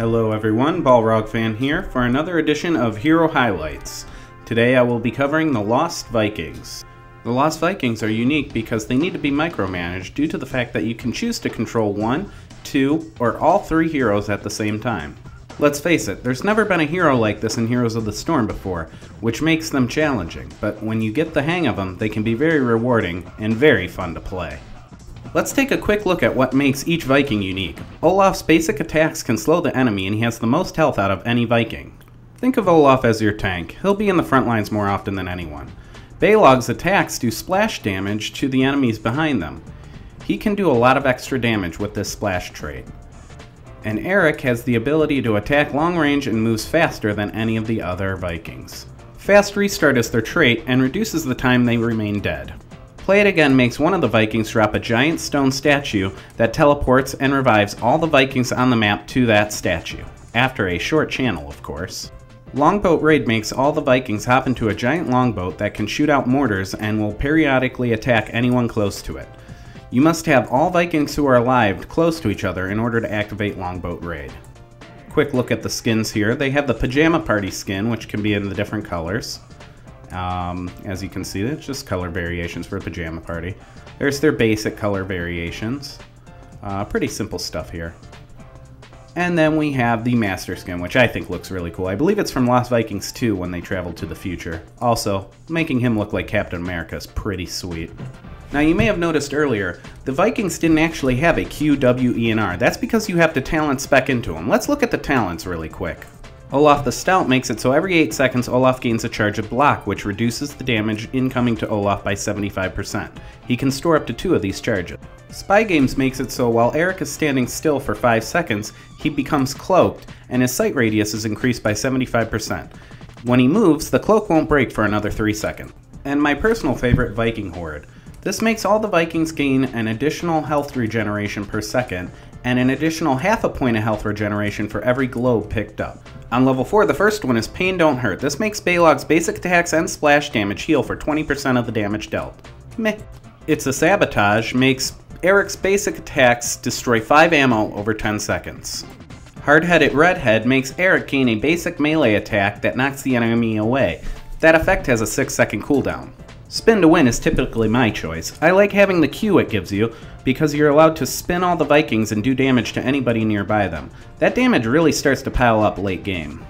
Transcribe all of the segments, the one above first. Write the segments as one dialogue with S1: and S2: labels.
S1: Hello everyone, Balrogfan here for another edition of Hero Highlights. Today I will be covering the Lost Vikings. The Lost Vikings are unique because they need to be micromanaged due to the fact that you can choose to control one, two, or all three heroes at the same time. Let's face it, there's never been a hero like this in Heroes of the Storm before, which makes them challenging, but when you get the hang of them, they can be very rewarding and very fun to play. Let's take a quick look at what makes each Viking unique. Olaf's basic attacks can slow the enemy and he has the most health out of any Viking. Think of Olaf as your tank. He'll be in the front lines more often than anyone. Balog's attacks do splash damage to the enemies behind them. He can do a lot of extra damage with this splash trait. And Eric has the ability to attack long range and moves faster than any of the other Vikings. Fast Restart is their trait and reduces the time they remain dead. Play It Again makes one of the Vikings drop a giant stone statue that teleports and revives all the Vikings on the map to that statue, after a short channel of course. Longboat Raid makes all the Vikings hop into a giant longboat that can shoot out mortars and will periodically attack anyone close to it. You must have all Vikings who are alive close to each other in order to activate Longboat Raid. Quick look at the skins here. They have the Pajama Party skin, which can be in the different colors. As you can see, it's just color variations for a Pajama Party. There's their basic color variations. Pretty simple stuff here. And then we have the Master Skin, which I think looks really cool. I believe it's from Lost Vikings 2 when they traveled to the future. Also, making him look like Captain America is pretty sweet. Now you may have noticed earlier, the Vikings didn't actually have a Q, W, E, and R. That's because you have to talent spec into them. Let's look at the talents really quick. Olaf the Stout makes it so every 8 seconds Olaf gains a charge of block, which reduces the damage incoming to Olaf by 75%. He can store up to 2 of these charges. Spy Games makes it so while Eric is standing still for 5 seconds, he becomes cloaked, and his sight radius is increased by 75%. When he moves, the cloak won't break for another 3 seconds. And my personal favorite, Viking Horde. This makes all the Vikings gain an additional health regeneration per second, and an additional half a point of health regeneration for every globe picked up. On level 4, the first one is Pain Don't Hurt. This makes Balog's basic attacks and splash damage heal for 20% of the damage dealt. Meh. It's a Sabotage makes Eric's basic attacks destroy 5 ammo over 10 seconds. Hard-Headed Redhead makes Eric gain a basic melee attack that knocks the enemy away. That effect has a 6-second cooldown. Spin to Win is typically my choice. I like having the Q it gives you, because you're allowed to spin all the Vikings and do damage to anybody nearby them. That damage really starts to pile up late game.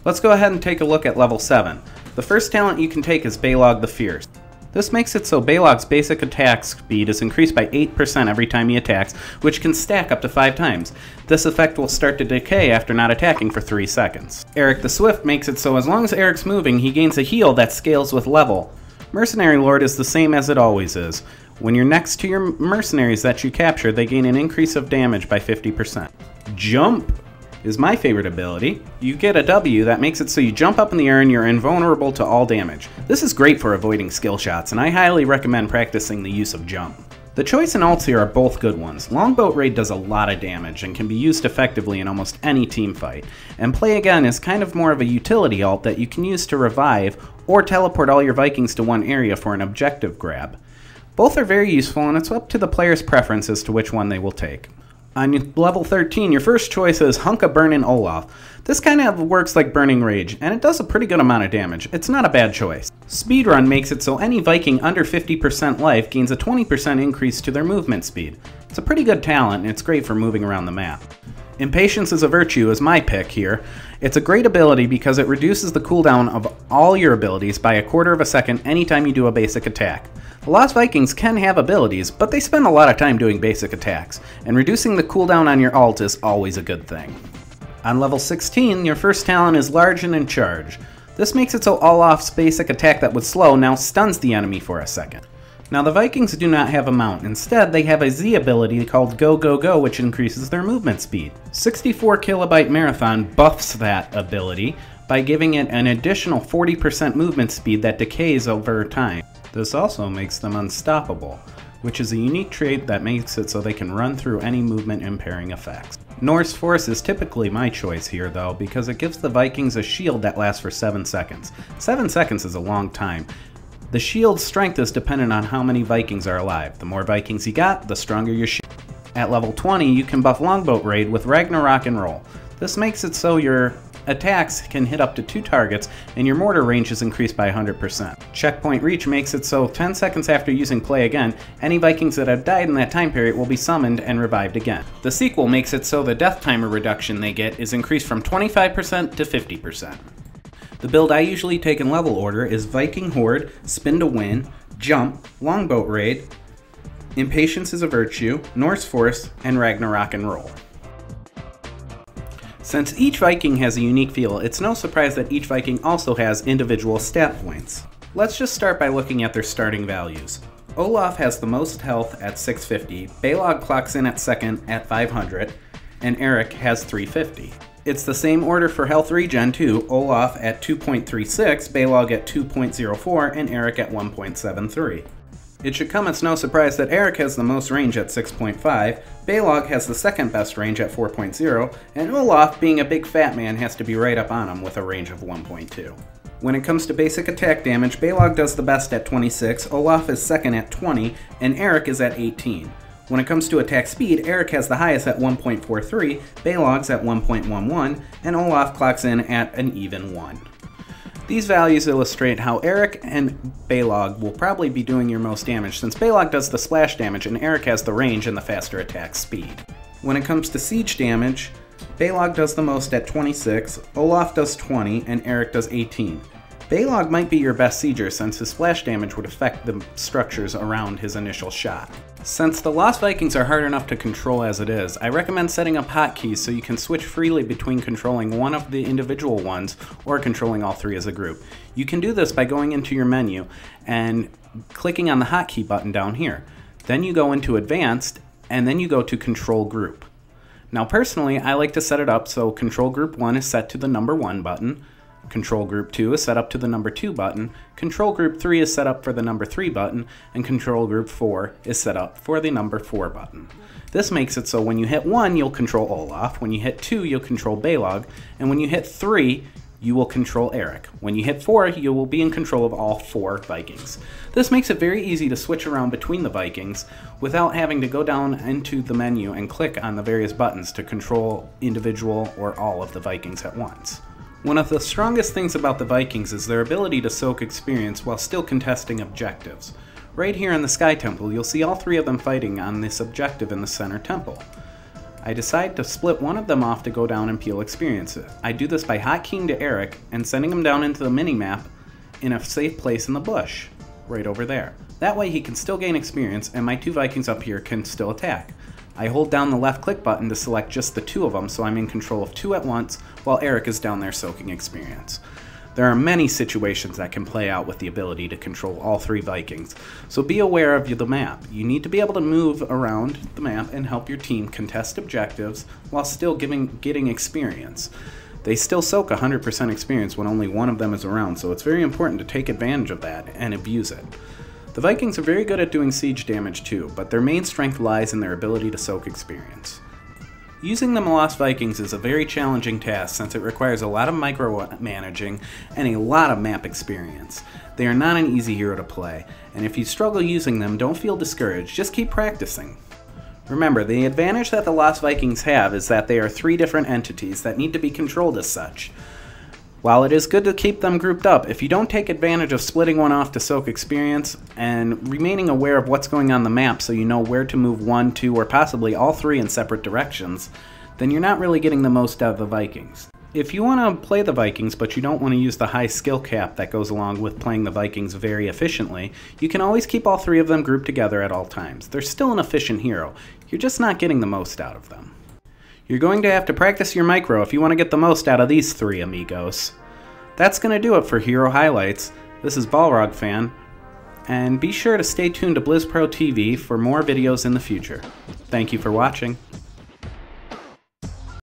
S1: Let's go ahead and take a look at level 7. The first talent you can take is Balog the Fierce. This makes it so Balog's basic attack speed is increased by 8% every time he attacks, which can stack up to 5 times. This effect will start to decay after not attacking for 3 seconds. Eric the Swift makes it so as long as Eric's moving, he gains a heal that scales with level. Mercenary Lord is the same as it always is. When you're next to your mercenaries that you capture, they gain an increase of damage by 50%. Jump is my favorite ability. You get a W that makes it so you jump up in the air and you're invulnerable to all damage. This is great for avoiding skill shots, and I highly recommend practicing the use of jump. The choice and ults here are both good ones. Longboat Raid does a lot of damage and can be used effectively in almost any team fight. And Play Again is kind of more of a utility ult that you can use to revive or teleport all your Vikings to one area for an objective grab. Both are very useful, and it's up to the player's preference as to which one they will take. On level 13, your first choice is Hunka Burnin' Olaf. This kind of works like Burning Rage, and it does a pretty good amount of damage. It's not a bad choice. Speedrun makes it so any Viking under 50% life gains a 20% increase to their movement speed. It's a pretty good talent, and it's great for moving around the map. Impatience is a Virtue is my pick here. It's a great ability because it reduces the cooldown of all your abilities by a quarter of a second anytime you do a basic attack. The Lost Vikings can have abilities, but they spend a lot of time doing basic attacks, and reducing the cooldown on your ult is always a good thing. On level 16, your first talent is Large and in Charge. This makes it so Olaf's basic attack that would slow now stuns the enemy for a second. Now the Vikings do not have a mount, instead they have a Z ability called Go Go Go, which increases their movement speed. 64 Kilobyte Marathon buffs that ability by giving it an additional 40% movement speed that decays over time. This also makes them unstoppable, which is a unique trait that makes it so they can run through any movement impairing effects. Norse Force is typically my choice here though, because it gives the Vikings a shield that lasts for 7 seconds. 7 seconds is a long time. The shield's strength is dependent on how many Vikings are alive. The more Vikings you got, the stronger your shield. At level 20, you can buff Longboat Raid with Ragnarok and Roll. This makes it so your attacks can hit up to 2 targets and your mortar range is increased by 100%. Checkpoint reach makes it so 10 seconds after using play again, any Vikings that have died in that time period will be summoned and revived again. The sequel makes it so the death timer reduction they get is increased from 25% to 50%. The build I usually take in level order is Viking Horde, Spin to Win, Jump, Longboat Raid, Impatience is a Virtue, Norse Force, and Ragnarok and Roll. Since each Viking has a unique feel, it's no surprise that each Viking also has individual stat points. Let's just start by looking at their starting values. Olaf has the most health at 650, Balog clocks in at second at 500, and Eric has 350. It's the same order for health regen too, Olaf at 2.36, Balog at 2.04, and Eric at 1.73. It should come as no surprise that Eric has the most range at 6.5, Balog has the second best range at 4.0, and Olaf, being a big fat man, has to be right up on him with a range of 1.2. When it comes to basic attack damage, Balog does the best at 26, Olaf is second at 20, and Eric is at 18. When it comes to attack speed, Eric has the highest at 1.43, Balog's at 1.11, and Olaf clocks in at an even 1. These values illustrate how Eric and Balog will probably be doing your most damage, since Balog does the splash damage and Eric has the range and the faster attack speed. When it comes to siege damage, Balog does the most at 26, Olaf does 20, and Eric does 18. Balog might be your best sieger since his splash damage would affect the structures around his initial shot. Since the Lost Vikings are hard enough to control as it is, I recommend setting up hotkeys so you can switch freely between controlling one of the individual ones or controlling all 3 as a group. You can do this by going into your menu and clicking on the hotkey button down here. Then you go into Advanced, and then you go to Control Group. Now personally, I like to set it up so Control Group 1 is set to the number 1 button, Control Group 2 is set up to the number 2 button, Control Group 3 is set up for the number 3 button, and Control Group 4 is set up for the number 4 button. This makes it so when you hit 1, you'll control Olaf, when you hit 2, you'll control Balog, and when you hit 3, you will control Eric. When you hit 4, you will be in control of all 4 Vikings. This makes it very easy to switch around between the Vikings without having to go down into the menu and click on the various buttons to control individual or all of the Vikings at once. One of the strongest things about the Vikings is their ability to soak experience while still contesting objectives. Right here in the Sky Temple, you'll see all 3 of them fighting on this objective in the center temple. I decide to split one of them off to go down and peel experience. I do this by hotkeying to Eric and sending him down into the minimap in a safe place in the bush, right over there. That way he can still gain experience and my 2 Vikings up here can still attack. I hold down the left click button to select just the 2 of them so I'm in control of 2 at once while Eric is down there soaking experience. There are many situations that can play out with the ability to control all 3 Vikings, so be aware of the map. You need to be able to move around the map and help your team contest objectives while still getting experience. They still soak 100% experience when only one of them is around, so it's very important to take advantage of that and abuse it. The Vikings are very good at doing siege damage too, but their main strength lies in their ability to soak experience. Using the Lost Vikings is a very challenging task since it requires a lot of micromanaging and a lot of map experience. They are not an easy hero to play, and if you struggle using them, don't feel discouraged, just keep practicing. Remember, the advantage that the Lost Vikings have is that they are 3 different entities that need to be controlled as such. While it is good to keep them grouped up, if you don't take advantage of splitting one off to soak experience and remaining aware of what's going on the map so you know where to move 1, 2, or possibly all 3 in separate directions, then you're not really getting the most out of the Vikings. If you want to play the Vikings but you don't want to use the high skill cap that goes along with playing the Vikings very efficiently, you can always keep all 3 of them grouped together at all times. They're still an efficient hero, you're just not getting the most out of them. You're going to have to practice your micro if you want to get the most out of these 3 amigos. That's going to do it for Hero Highlights. This is Balrogfan, and be sure to stay tuned to BlizzPro TV for more videos in the future. Thank you for watching.